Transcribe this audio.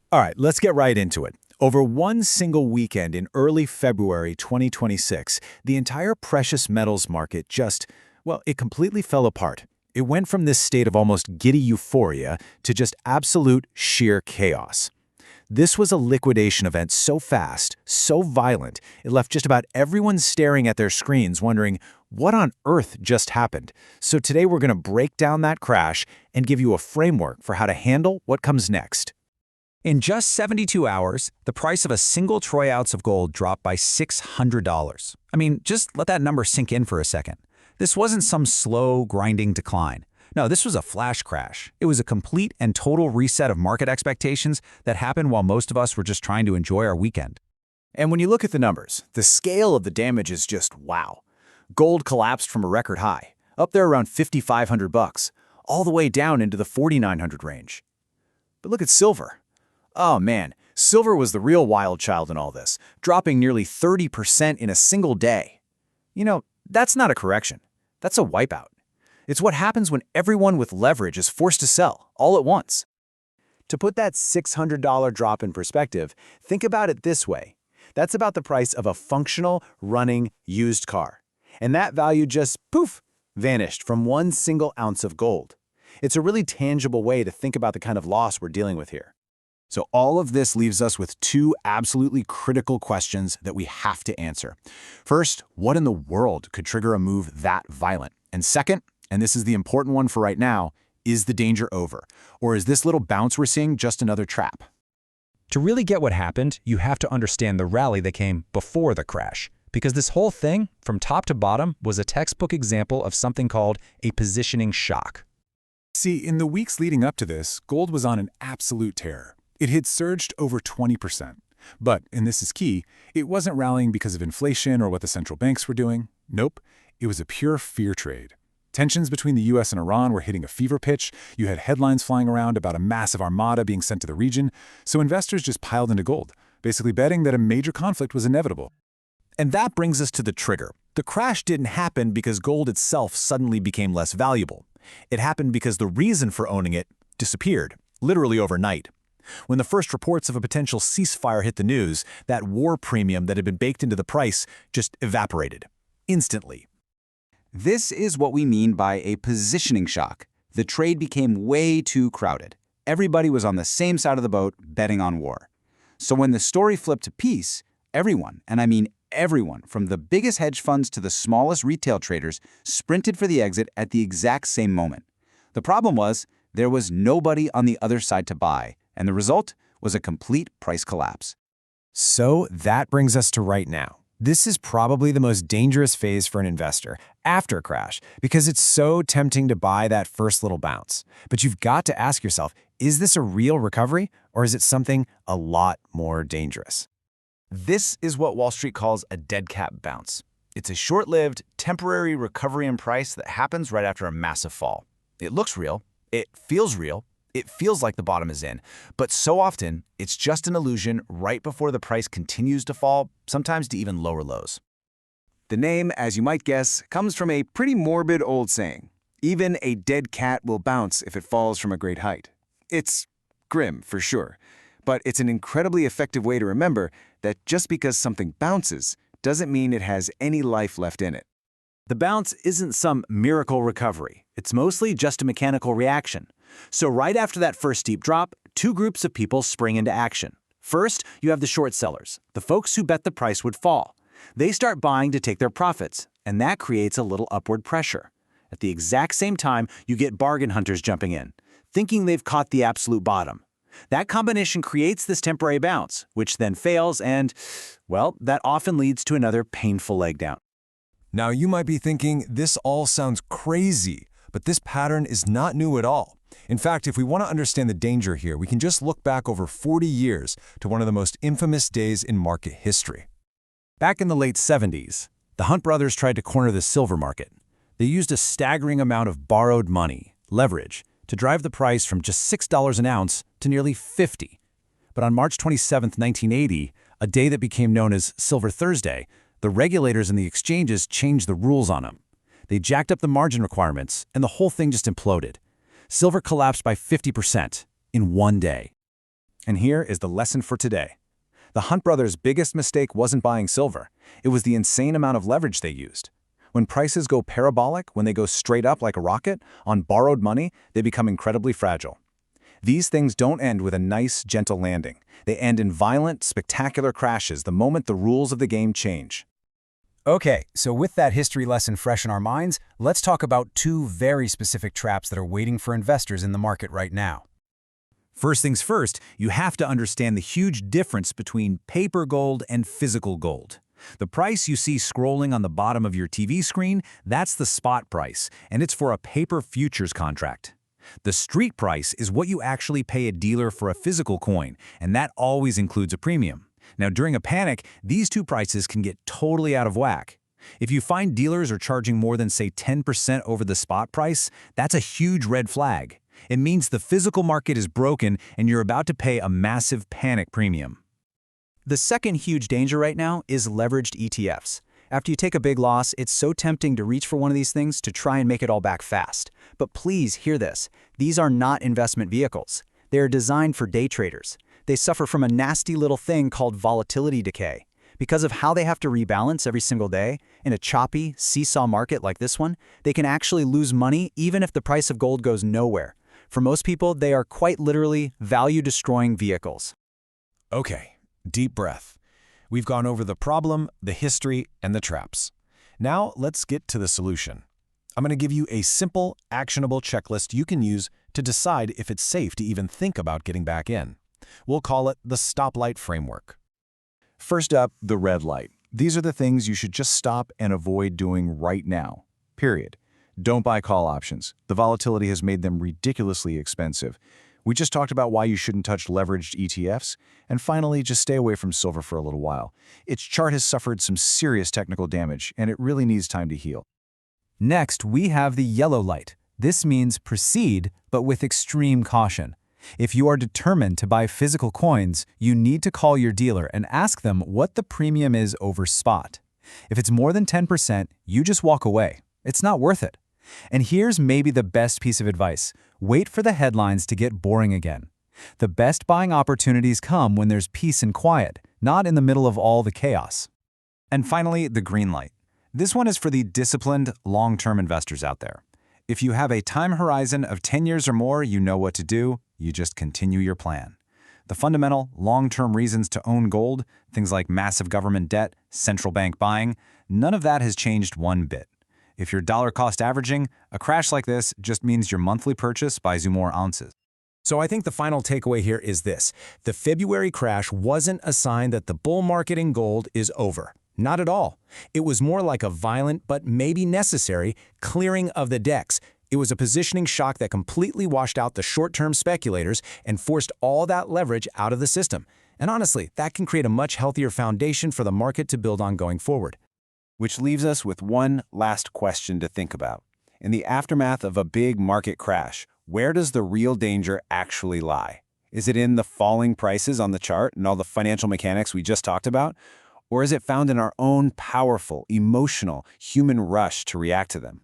All right, let's get right into it. Over one single weekend in early February 2026, the entire precious metals market it completely fell apart. It went from this state of almost giddy euphoria to just absolute sheer chaos. This was a liquidation event so fast, so violent, it left just about everyone staring at their screens wondering, what on earth just happened? So today we're going to break down that crash and give you a framework for how to handle what comes next. In just 72 hours, the price of a single troy ounce of gold dropped by $600. I mean, just let that number sink in for a second. This wasn't some slow, grinding decline. No, this was a flash crash. It was a complete and total reset of market expectations that happened while most of us were just trying to enjoy our weekend. And when you look at the numbers, the scale of the damage is just wow. Gold collapsed from a record high, up there around $5,500, all the way down into the $4,900 range. But look at silver. Oh man, silver was the real wild child in all this, dropping nearly 30% in a single day. You know, that's not a correction. That's a wipeout. It's what happens when everyone with leverage is forced to sell, all at once. To put that $600 drop in perspective, think about it this way. That's about the price of a functional, running, used car. And that value just, poof, vanished from one single ounce of gold. It's a really tangible way to think about the kind of loss we're dealing with here. So all of this leaves us with two absolutely critical questions that we have to answer. First, what in the world could trigger a move that violent? And second, and this is the important one for right now, is the danger over? Or is this little bounce we're seeing just another trap? To really get what happened, you have to understand the rally that came before the crash. Because this whole thing, from top to bottom, was a textbook example of something called a positioning shock. See, in the weeks leading up to this, gold was on an absolute tear. It had surged over 20%. But, and this is key, it wasn't rallying because of inflation or what the central banks were doing. Nope, it was a pure fear trade. Tensions between the US and Iran were hitting a fever pitch. You had headlines flying around about a massive armada being sent to the region. So investors just piled into gold, basically betting that a major conflict was inevitable. And that brings us to the trigger. The crash didn't happen because gold itself suddenly became less valuable. It happened because the reason for owning it disappeared, literally overnight. When the first reports of a potential ceasefire hit the news, that war premium that had been baked into the price just evaporated. Instantly. This is what we mean by a positioning shock. The trade became way too crowded. Everybody was on the same side of the boat, betting on war. So when the story flipped to peace, everyone, and I mean everyone, from the biggest hedge funds to the smallest retail traders, sprinted for the exit at the exact same moment. The problem was, there was nobody on the other side to buy, and the result was a complete price collapse. So that brings us to right now. This is probably the most dangerous phase for an investor after a crash because it's so tempting to buy that first little bounce. But you've got to ask yourself, is this a real recovery or is it something a lot more dangerous? This is what Wall Street calls a dead cat bounce. It's a short-lived, temporary recovery in price that happens right after a massive fall. It looks real. It feels real. It feels like the bottom is in, but so often it's just an illusion right before the price continues to fall, sometimes to even lower lows. The name, as you might guess, comes from a pretty morbid old saying. Even a dead cat will bounce if it falls from a great height. It's grim, for sure, but it's an incredibly effective way to remember that just because something bounces doesn't mean it has any life left in it. The bounce isn't some miracle recovery. It's mostly just a mechanical reaction. So right after that first steep drop, two groups of people spring into action. First, you have the short sellers, the folks who bet the price would fall. They start buying to take their profits, and that creates a little upward pressure. At the exact same time, you get bargain hunters jumping in, thinking they've caught the absolute bottom. That combination creates this temporary bounce, which then fails and, well, that often leads to another painful leg down. Now you might be thinking, this all sounds crazy, but this pattern is not new at all. In fact, if we want to understand the danger here, we can just look back over 40 years to one of the most infamous days in market history. Back in the late 70s, the Hunt brothers tried to corner the silver market. They used a staggering amount of borrowed money, leverage, to drive the price from just $6 an ounce to nearly $50. But on March 27, 1980, a day that became known as Silver Thursday, the regulators and the exchanges changed the rules on them. They jacked up the margin requirements, and the whole thing just imploded. Silver collapsed by 50% in one day. And here is the lesson for today. The Hunt brothers' biggest mistake wasn't buying silver. It was the insane amount of leverage they used. When prices go parabolic, when they go straight up like a rocket, on borrowed money, they become incredibly fragile. These things don't end with a nice, gentle landing. They end in violent, spectacular crashes the moment the rules of the game change. Okay, so with that history lesson fresh in our minds, let's talk about two very specific traps that are waiting for investors in the market right now. First things first, you have to understand the huge difference between paper gold and physical gold. The price you see scrolling on the bottom of your TV screen, that's the spot price, and it's for a paper futures contract. The street price is what you actually pay a dealer for a physical coin, and that always includes a premium. Now, during a panic, these two prices can get totally out of whack. If you find dealers are charging more than, say, 10% over the spot price, that's a huge red flag. It means the physical market is broken and you're about to pay a massive panic premium. The second huge danger right now is leveraged ETFs. After you take a big loss, it's so tempting to reach for one of these things to try and make it all back fast. But please hear this. These are not investment vehicles. They are designed for day traders. They suffer from a nasty little thing called volatility decay. Because of how they have to rebalance every single day, in a choppy, seesaw market like this one, they can actually lose money even if the price of gold goes nowhere. For most people, they are quite literally value-destroying vehicles. Okay, deep breath. We've gone over the problem, the history, and the traps. Now let's get to the solution. I'm going to give you a simple, actionable checklist you can use to decide if it's safe to even think about getting back in. We'll call it the stoplight framework. First up, the red light. These are the things you should just stop and avoid doing right now. Period. Don't buy call options. The volatility has made them ridiculously expensive. We just talked about why you shouldn't touch leveraged ETFs. And finally, just stay away from silver for a little while. Its chart has suffered some serious technical damage, and it really needs time to heal. Next, we have the yellow light. This means proceed, but with extreme caution. If you are determined to buy physical coins, you need to call your dealer and ask them what the premium is over spot. If it's more than 10%, you just walk away. It's not worth it. And here's maybe the best piece of advice. Wait for the headlines to get boring again. The best buying opportunities come when there's peace and quiet, not in the middle of all the chaos. And finally, the green light. This one is for the disciplined, long-term investors out there. If you have a time horizon of 10 years or more, you know what to do. You just continue your plan. The fundamental, long-term reasons to own gold, things like massive government debt, central bank buying, none of that has changed one bit. If you're dollar-cost averaging, a crash like this just means your monthly purchase buys you more ounces. So I think the final takeaway here is this. The February crash wasn't a sign that the bull market in gold is over. Not at all. It was more like a violent but maybe necessary clearing of the decks. It was a positioning shock that completely washed out the short-term speculators and forced all that leverage out of the system. And honestly, that can create a much healthier foundation for the market to build on going forward. Which leaves us with one last question to think about. In the aftermath of a big market crash, where does the real danger actually lie? Is it in the falling prices on the chart and all the financial mechanics we just talked about? Or is it found in our own powerful, emotional, human rush to react to them?